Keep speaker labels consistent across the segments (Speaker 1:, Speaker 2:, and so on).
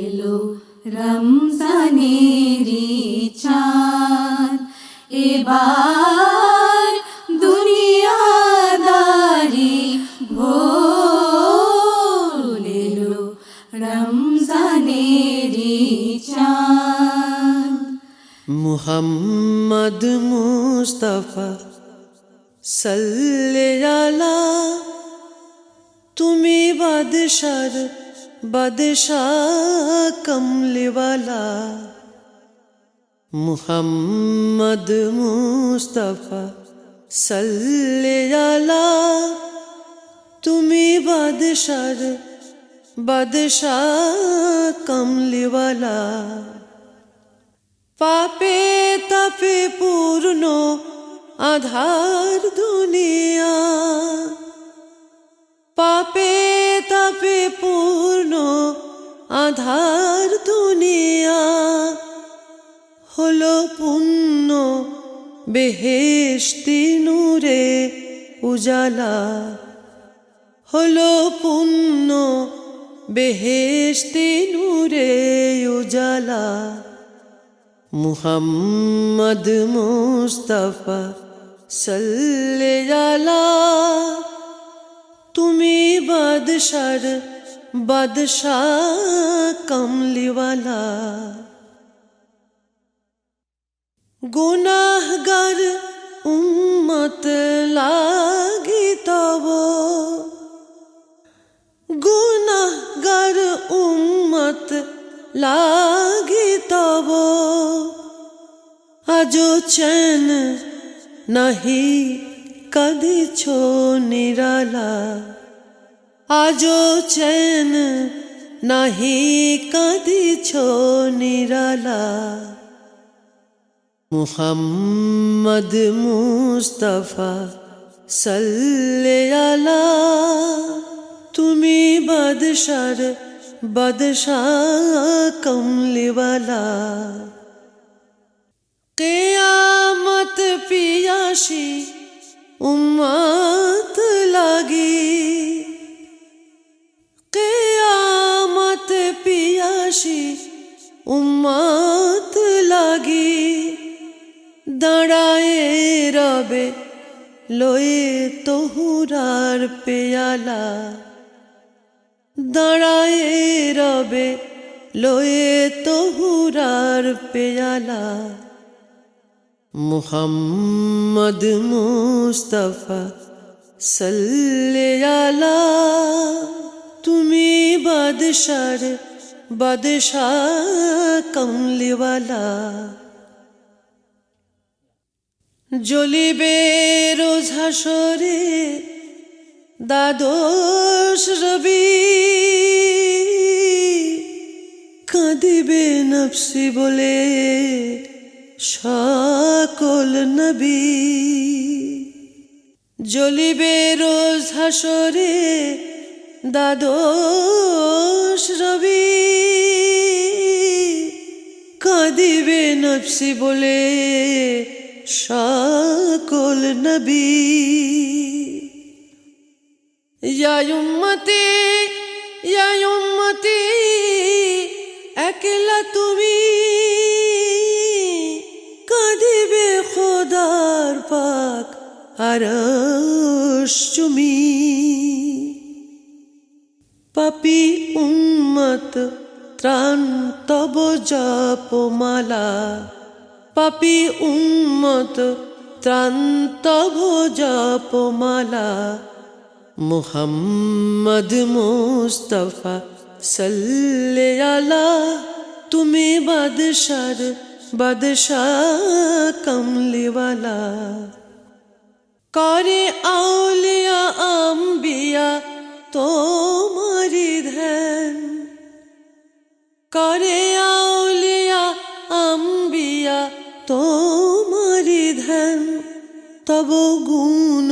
Speaker 1: এলো রমজানেরি চাঁদ, এবার দুনিয়াদারি ভোল। এলো রমজানেরি চাঁদ।
Speaker 2: মুহাম্মদ মুস্তাফা সাল্লাল্লাহু আলা, তুমি বাদশার বাদশাহ কমলিওয়ালা। মুহাম্মদ মুস্তাফা সাল্লাল্লাহু আলা, তুমি বাদশার বাদশাহ কমলিওয়ালা। পাপে তাপে পূর্ণ আধার দুনিয়া, পাপে তাপে পূর্ণ আধার দুনিয়া। হলো পুণ্য বেহেশতি নূরে উজালা, হলো পুণ্য বেহেশতি নূরে উজালা। মুহাম্মদ মুস্তাফা সাল্লাল্লাহু আলা, তুমি বাদশার বাদশাহ কমলিওয়ালা। গুনাহগার উম্মত লাগি তব, গুনাহগার উম্মত লাগি তব। আজো চैन নাহি কাঁদিছো নিরালা, আজো চैन নাহি কাঁদিছো নিরালা। মুহাম্মদ মুস্তাফা সাল্লাল্লাহু আলা, তুমি বাদশার বাদশাহ কমলিওয়ালা। কিয়ামত পিয়াসী উম্মত লাগি, কিয়ামত পিয়াসী উম্মত লাগি। দাঁড়ায়ে রবে লয়ে তোহুরার পেয়ালা, দাঁড়ায়ে রবে লয়ে তোহুরার পেয়ালা। মুহাম্মদ মুস্তাফা সাল্লাল্লাহু আলা, তুমি বাদশার বাদশাহ কমলিওয়ালা। জ্বলিবে রোজ হাসরে দ্বাদশ রবি, কাঁদিবে নফসি বলে সকল নবী। জ্বলিবে রোজ হাসরে দ্বাদশ রবি, কাঁদিবে নফসি বলে সকল নবী। ইয়া উম্মতি ইয়া উম্মতি, একলা তুমি কাঁদিবে খোদার পাক আরশ চুমি। পাপী উম্মত ত্রাণ তব জপমালা, পাপী উম্মত ত্রাণ তব জপমালা। মুহাম্মদ মুস্তাফা সাল্লাল্লাহু আলা, তুমি বাদশার বাদশাহ কমলিওয়ালা। করে আউলিয়া আম্বিয়া তোমারি ধ্যান, করে আউলিয়া আম্বিয়া তোমারি ধ্যান। তব গুণ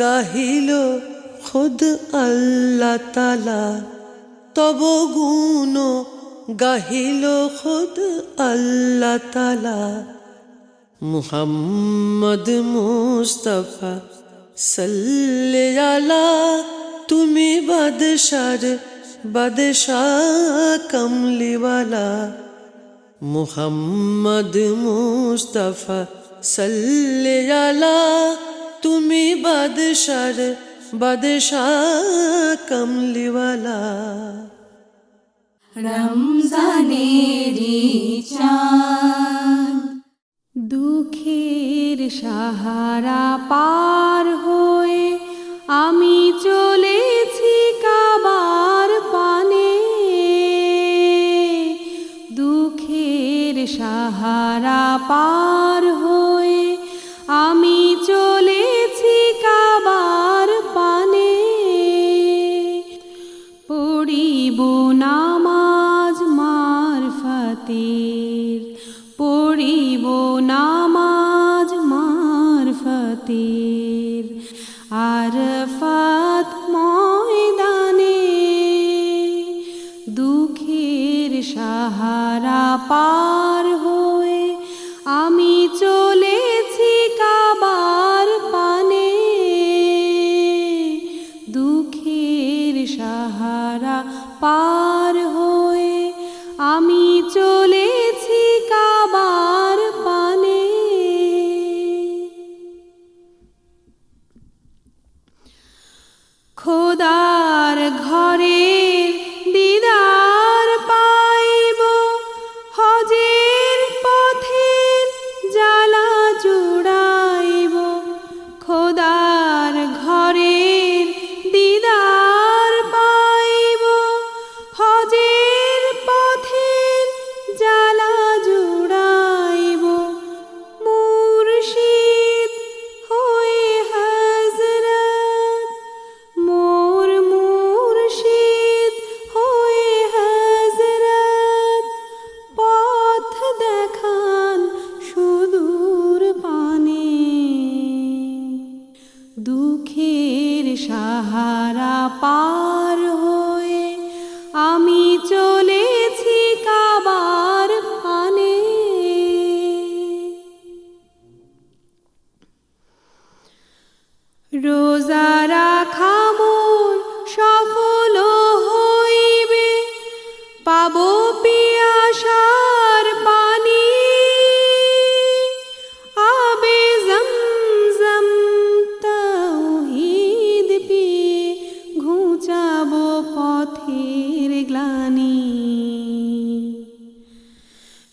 Speaker 2: গাহিল খুদ আল্লাহ তাআলা, তব গুণ গাহিল খুদ আল্লাহ তাআলা। মুহাম্মদ মুস্তাফা সাল্লাল্লাহু আলা, তুমি বাদশার বাদশাহ কমলিওয়ালা মুহাম্মদ মুস্তাফা সাল্লি আলা তুমি বাদশাহ কমলিওয়ালা
Speaker 1: রমজানেরি চাঁদ
Speaker 3: দুঃখের সাহারা পার হয়ে আমি চলেছি কাবার পানে, দুঃখের সাহারা পার হয়ে আমি চলেছি কাবার পানে, পড়িব নামাজ মারফতের, পড়িব নামাজ মারফতের আরফাত ময়দানে, দুঃখের সাহারা পার হয়ে আমি চলেছি কাবার পানে, দুঃখের সাহারা পার হয়ে আমি চলেছি কাবার পানে। খোদার ঘরের দিদার পাইব, হজের পথের জ্বালা জুড়াইব, খোদার ঘরের দিদার পাইব, হজের পথের জ্বালা জুড়াইব, মুর্শিদ হয়ে হযরত, মোর মুর্শিদ হয়ে হযরত, পথ দেখান সুদূর পানে, দুঃখের সাহারা পার হয়ে আমি চলেছি কাবার পানে। রোজা রাখা মোর সফল হইবে, পাব পিয়াসার পানি, আবে জমজম তাওহীদ পিয়ে ঘুচাবো পথের গ্লানি,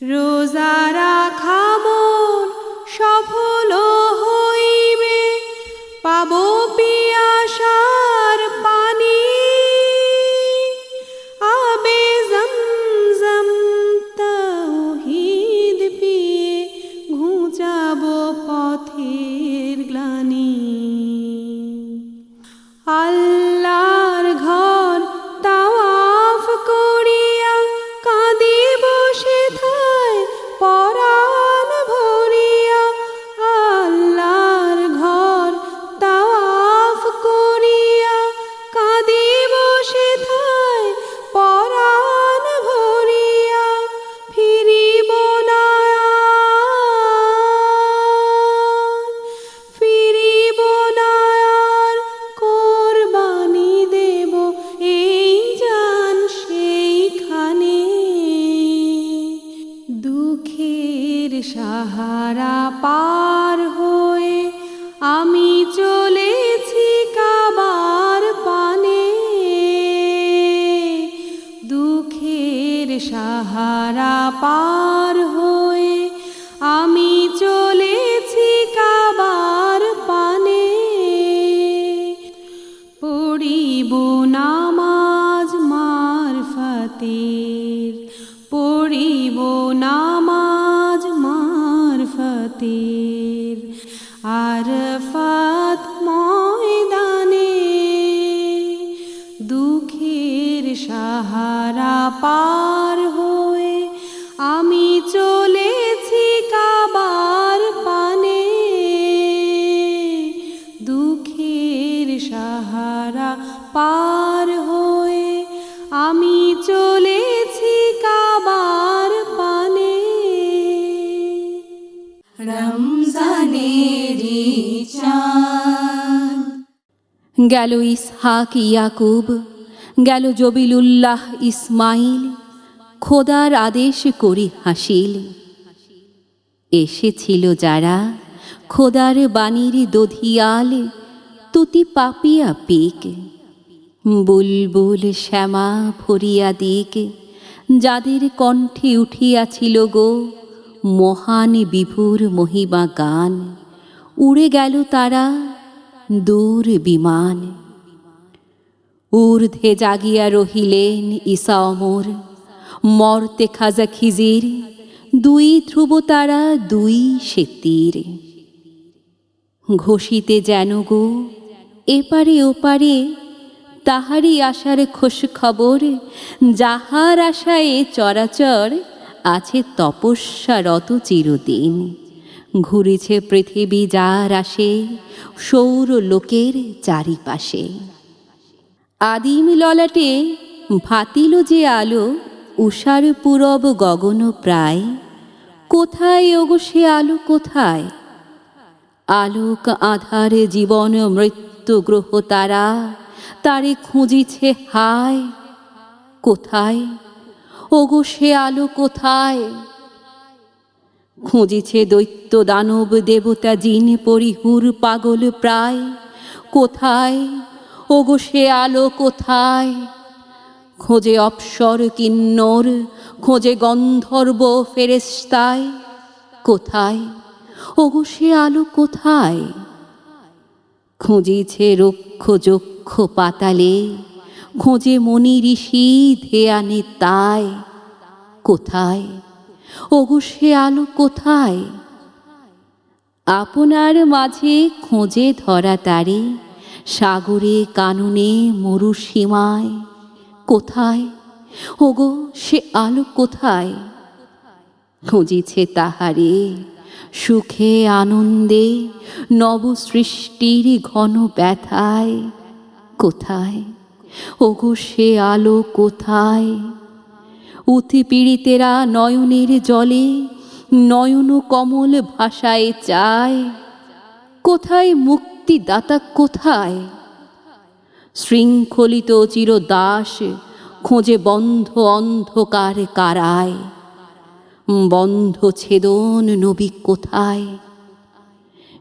Speaker 3: রোজা রাখা মোর সফল হইবে, পাব পিয়াসার পানি, আবে জমজম তাওহীদ পিয়ে ঘুচাবো পথের গ্লানি, আল্লাহর ঘর তাওয়াফ করিয়া কাঁদিব সেথায় পরাণ ভরিয়া, আল্লাহর ঘর তাওয়াফ করিয়া কাঁদিব সেথায় পরাণ ভরিয়া, ফিরিব না আর, ফিরিব না আর, কোরবানি দেব এই জান সেইখানে, দুঃখের সাহারা পার হয়ে আমি চলেছি কাবার পানে, দুঃখের সাহারা পার হয়ে আমি চলেছি কাবার পানে, পড়িব নামাজ মারফতের, পড়িব নামাজ মারফতের আরফাত ময়দানে, দুঃখের সাহারা পার হয়ে আমি চলেছি কাবার পানে, দুঃখের সাহারা পার হয়ে আমি চলেছি কাবার পানে।
Speaker 1: রমজানেরি চাঁদ
Speaker 4: গেল ইসহাক ইয়াকুব,
Speaker 3: গেল জবিলুল্লাহ ইসমাইল, খোদার আদেশ করি হাসিল। এসেছিল যারা খোদার বাণীর দধিয়াল, তুতি পাপিয়া পিক, বুলবুল শ্যামা ভরিয়া দিক, যাদের কণ্ঠে উঠিয়াছিল গো মহান বিভুর মহিমা গান। উড়ে গেল তারা দূর বিমান। ঊর্ধ্বে জাগিয়া রহিলেন ঈসা অমর, মর্তে খাজা খিজির, দুই ধ্রুব তারা দুই সে তীর। ঘষিতে যেন গো এপারে ওপারে, তাহারই আশার খোঁজ খবর, যাহার আশায় চরাচর আছে তপস্যারত চিরদিন। ঘুরেছে পৃথিবী যার আসে সৌর লোকের চারিপাশে। আদিম ললাটে ভাতিল যে আলো, উষার পূরব গগন প্রায়। কোথায় ওগো সে আলো কোথায়? আলোক আধার জীবন মৃত্যু গ্রহ তারা, তারে খুঁজিছে হায়। কোথায় ওগো সে আলো কোথায়? খুঁজিছে দৈত্য দানব দেবতা জিন পরিহুর পাগল প্রায়। কোথায় ওগো সে আলো কোথায়? খোঁজে অপ্সর কিন্নর, খোঁজে গন্ধর্ব ফেরেশতায়। কোথায় ওগো সে আলো কোথায়? খুঁজিছে রক্ষ যক্ষ পাতালে, খোঁজে মনি ঋষি ধ্যানে তাই। কোথায় ওগো সে আলো কোথায়? আপনার মাঝে খোঁজে ধরা তারে, সাগরে কাননে মরুসীমায়। কোথায় ওগো সে আলো কোথায়? খুঁজিছে তাহারে সুখে আনন্দে, নব সৃষ্টির ঘন ব্যথায়। কোথায় ওগো সে আলো কোথায়? উৎপীড়িতেরা নয়নের জলে নয়ন কমল ভাষায় চায়। কোথায় মুক্তিদাতা কোথায়? শৃঙ্খলিত চিরদাস খোঁজে বন্ধ অন্ধকার কারায়। বন্ধ ছেদন নবী কোথায়?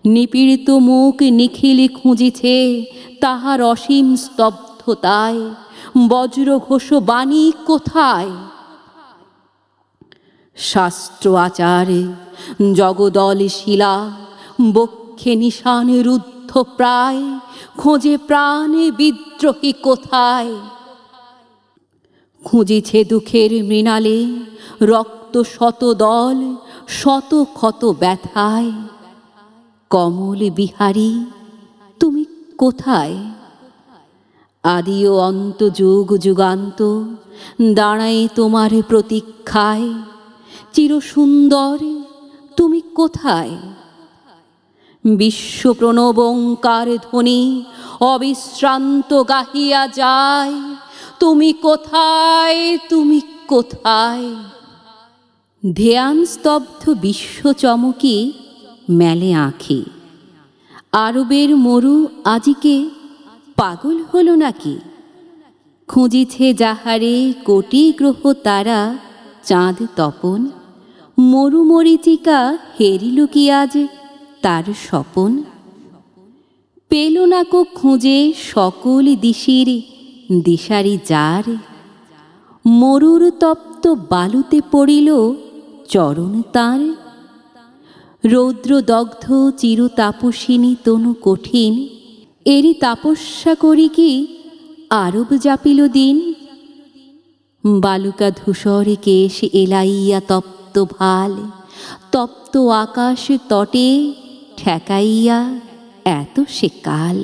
Speaker 3: নিপীড়িত মুখ নিখিল খুঁজিছে তাহার অসীম স্তব্ধতায়। বজ্র ঘোষ বাণী কোথায়? শাস্ত্র আচারে জগদল শিলা, বক্ষে নিশান রুদ্ধ প্রায়। খোঁজে প্রাণে বিদ্রোহী কোথায়? খুঁজিছে দুঃখের মৃণালে রক্ত শত দল, শত ক্ষত ব্যথায়। কমল বিহারী তুমি কোথায়? আদি ও অন্ত যুগ যুগান্ত দাঁড়ায় তোমার প্রতীক্ষায়। চিরসুন্দর তুমি কোথায়? বিশ্ব প্রণব ওঙ্কার ধ্বনি অবিশ্রান্ত গাহিয়া যায়। তুমি কোথায় তুমি কোথায়? ধ্যান স্তব্ধ বিশ্ব চমকি মেলে আঁখি। আরবের মরু আজিকে পাগল হলো নাকি? খুঁজিছে যাহারে কোটি গ্রহ তারা, চাঁদ তপন। মরু মরিচিকা হেরিল কি আজ তার স্বপন? পেল না কো খুঁজে সকল দিশির দিশারি যার। মরুর তপ্ত বালুতে পড়িল চরণ তাঁর। রৌদ্রদগ্ধ চির তাপসিনী তনু কঠিন, এরই তাপস্যা করি কি আরব জাপিল দিন। বালুকা ধূসর কেশ এলাইয়া তপ্ত ভাল, তপ্ত আকাশ তটে ঠেকাইয়া এত সে কাল।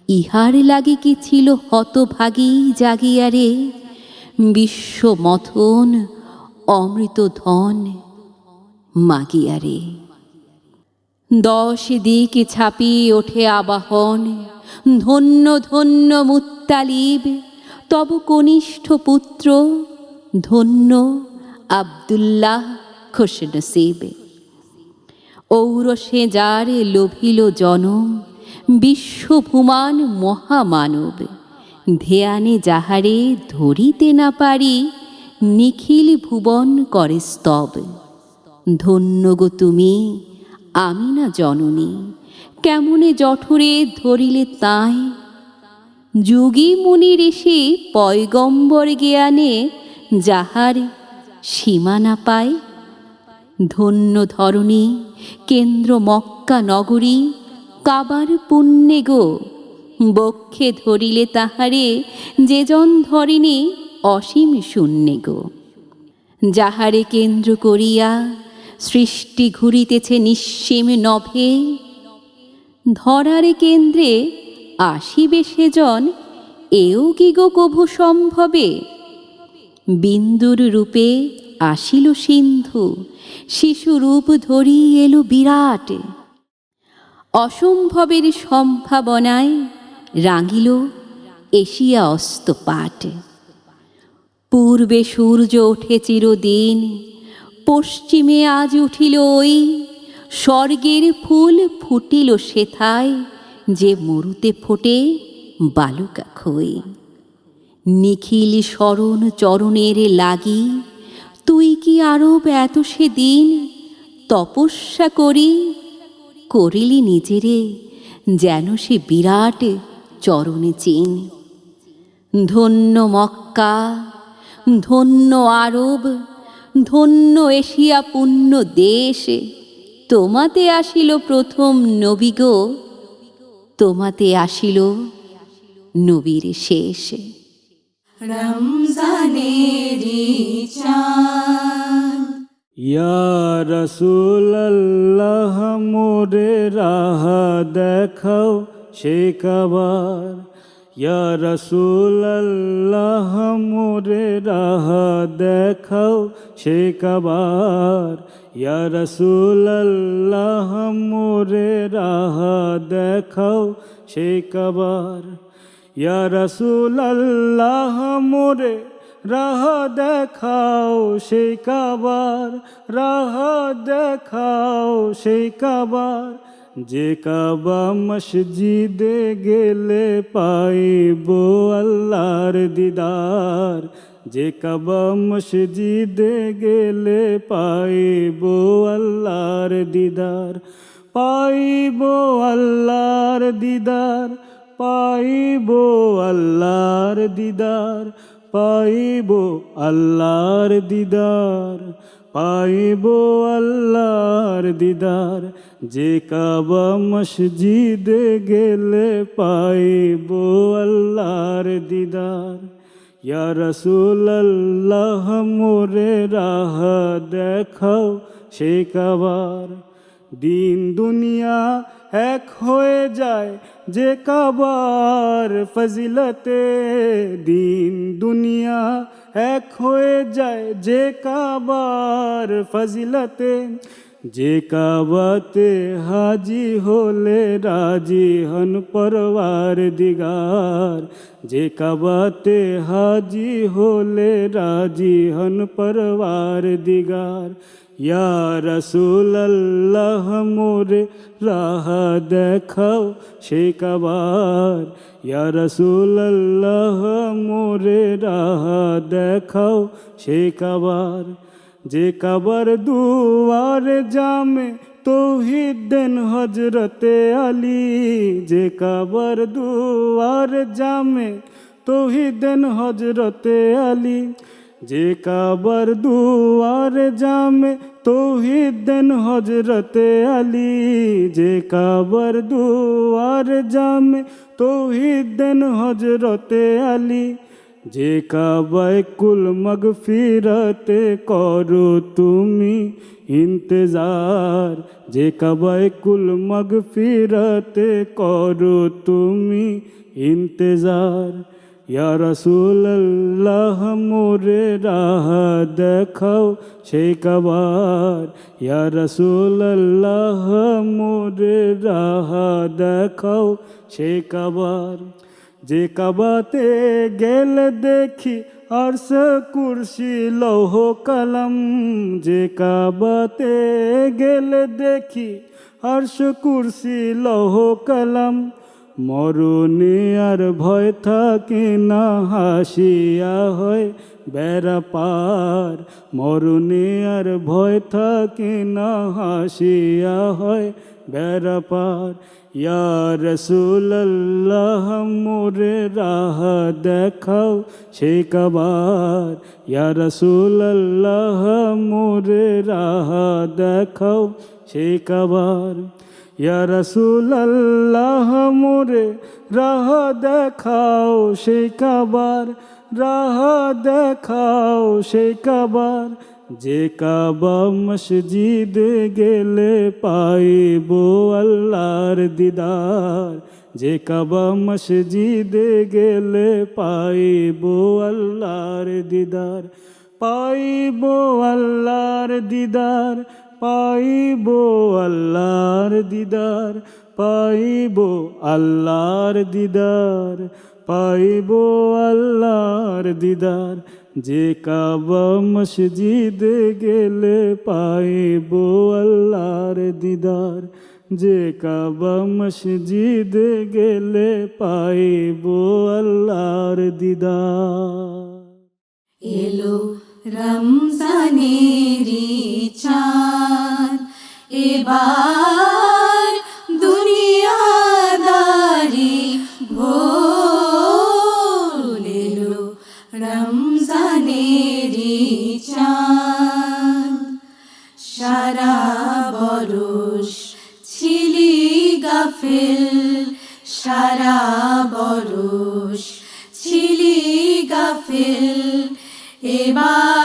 Speaker 3: ইহার লাগি কি ছিল হতভাগী জাগিয়ারে, বিশ্ব মথন অমৃত ধন মাগিয়ারে। 10 দিক ছাপিয়ে ওঠে আবাহন, ধন্য ধন্য মুত্তালিব তব কনিষ্ঠ পুত্র, ধন্য আব্দুল্লাহ খুশনসিব। ঔরসে যার লোভিল জনম, বিশ্বভুমান মহামানব। ধ্যানে যাহারে ধরিতে না পারি, নিখিল ভুবন করে স্তব। ধন্য গো তুমি, আমি না জননী, কেমনে জঠরে ধরিলে তাই। যোগী মুনি ঋষি পয়গম্বর জ্ঞানে, যাহার সীমা না পায়। ধন্য ধরণী, কেন্দ্র মক্কা নগরী, কাবার পুণ্যে গো, বক্ষে ধরিলে তাহারে, যেজন ধরিনি অসীম শূন্যে গো। যাহারে কেন্দ্র করিয়া সৃষ্টি ঘুরিতেছে নিঃসীম নভে, ধরারে কেন্দ্রে আসিবে সেজন, এও কি গো কভু সম্ভবে। বিন্দুর রূপে আসিল সিন্ধু, শিশু রূপ ধরি এলো বিরাট। অসম্ভবের সম্ভাবনায় রাঙিল এশিয়া অস্তপাট। পূর্বে সূর্য ওঠে চিরদিন, পশ্চিমে আজ উঠিল ওই। স্বর্গের ফুল ফুটিল সেথায়, যে মরুতে ফোটে বালুকা খই। নিখিল শরণ চরণের লাগি, তুই কি আরব এত সেদিন তপস্যা করিলি নিজেরে, যেন সে বিরাট চরণে চিন। ধন্য মক্কা, ধন্য আরব, ধন্য এশিয়া পুণ্য দেশ। তোমাতে আসিল প্রথম নবী গো, তোমাতে আসিল নবীর শেষ।
Speaker 1: রমজানেরি চাঁদ,
Speaker 4: ইয়া রাসূলুল্লাহ মোরে রাহ দেখাও সে কাবার। ইয়া রাসূলুল্লাহ মোরে রাহ দেখাও সে কাবার। ইয়া রাসূলুল্লাহ মোরে রাহ দেখাও সে কাবার। ইয়া রাসূলুল্লাহ মোরে রাহ দেখাও সেই কাবার। রাহ দেখাও সেই কাবার। যে কাবা মসজিদে গেলে পাইব আল্লাহর দিদার। যে কাবা মসজিদে গেলে পাইব আল্লাহর দিদার। পাইব আল্লাহর দিদার। পাইব আল্লাহর দিদার। পাইব আল্লাহর দিদার। পাইব আল্লাহর দিদার। যে কাবা মসজিদে গেলে পাইব আল্লাহর দিদার। ইয়া রাসূলুল্লাহ মোরে রাহ দেখাও সে কাবার। দিন দুনিয়া এক হয়ে যায় যে কাবার ফজিলতে। দিন দুনিয়া এক হয়ে যায় যে কাবার ফজিলতে। যে কাবাতে হাজি হলে রাজি হন পরওয়ার দিগার। যে কাবাতে হাজি হলে রাজি হন পরওয়ার দিগার। ইয়া রাসূলুল্লাহ মোরে রাহ দেখাও সে কাবার। ইয়া রাসূলুল্লাহ মোরে রাহ দেখাও সে কাবার। যে কাবার দুয়ার জামে তৌহিদ দেন হজরতে আলী। যে কাবার দুয়ার জামে তৌহিদ দেন হজরতে আলী। যে কাবার দুয়ার জামে তৌহিদ দেন হজরতে আলী। যে কাবার দুয়ার জামে তৌহিদ দেন হজরতে আলী। যে কাবায় কুল মগফিরতে করো তুমি ইন্তজার। যে কাবায় কুল মগফিরতে করো তুমি ইন্তজার। ইয়া রাসূলুল্লাহ মোরে রাহ দেখাও সে কাবার। ইয়া রাসূলুল্লাহ মোরে রাহ দেখাও সে কাবার। যে কাবাতে গেলে দেখি আরশ কুরসি লৌহ কলম। যে কাবাতে গেলে দেখি আরশ কুরসি লৌহ কলম। মরণে আর ভয় থাকে না, হাসিয়া হয় বেড়া পার। মরণে আর ভয় থাকে না, হাসিয়া হয় বেড়া পার। ইয়া রাসূলুল্লাহ মোরে রাহ দেখাও সে কাবার। ইয়া রাসূলুল্লাহ মোরে রাহ দেখাও সে কাবার। ইয়া রাসূলুল্লাহ মোরে রাহ দেখাও সে কাবার। রাহ দেখাও সে কাবার। যে কাবা মসজিদে গেলে পাইব আল্লাহর দিদার। যে কাবা মসজিদে গেলে পাইব আল্লাহর দিদার। পাইব আল্লাহর দিদার। পাইব আল্লাহর দিদার। পাইব আল্লাহর দিদার। পাইব আল্লাহর দিদার। যে কাবা মসজিদে গেলে পাইব আল্লাহর দিদার। যে কাবা মসজিদে গেলে পাইব আল্লাহর দিদার।
Speaker 1: এলো রমজানেরি চাঁদ, এবার দুনিয়াদারি ভোল। এলো রমজানেরি চাঁদ, সারা বরস ছিলি গাফিল। সারা বরস ছিলি গাফিল, এবার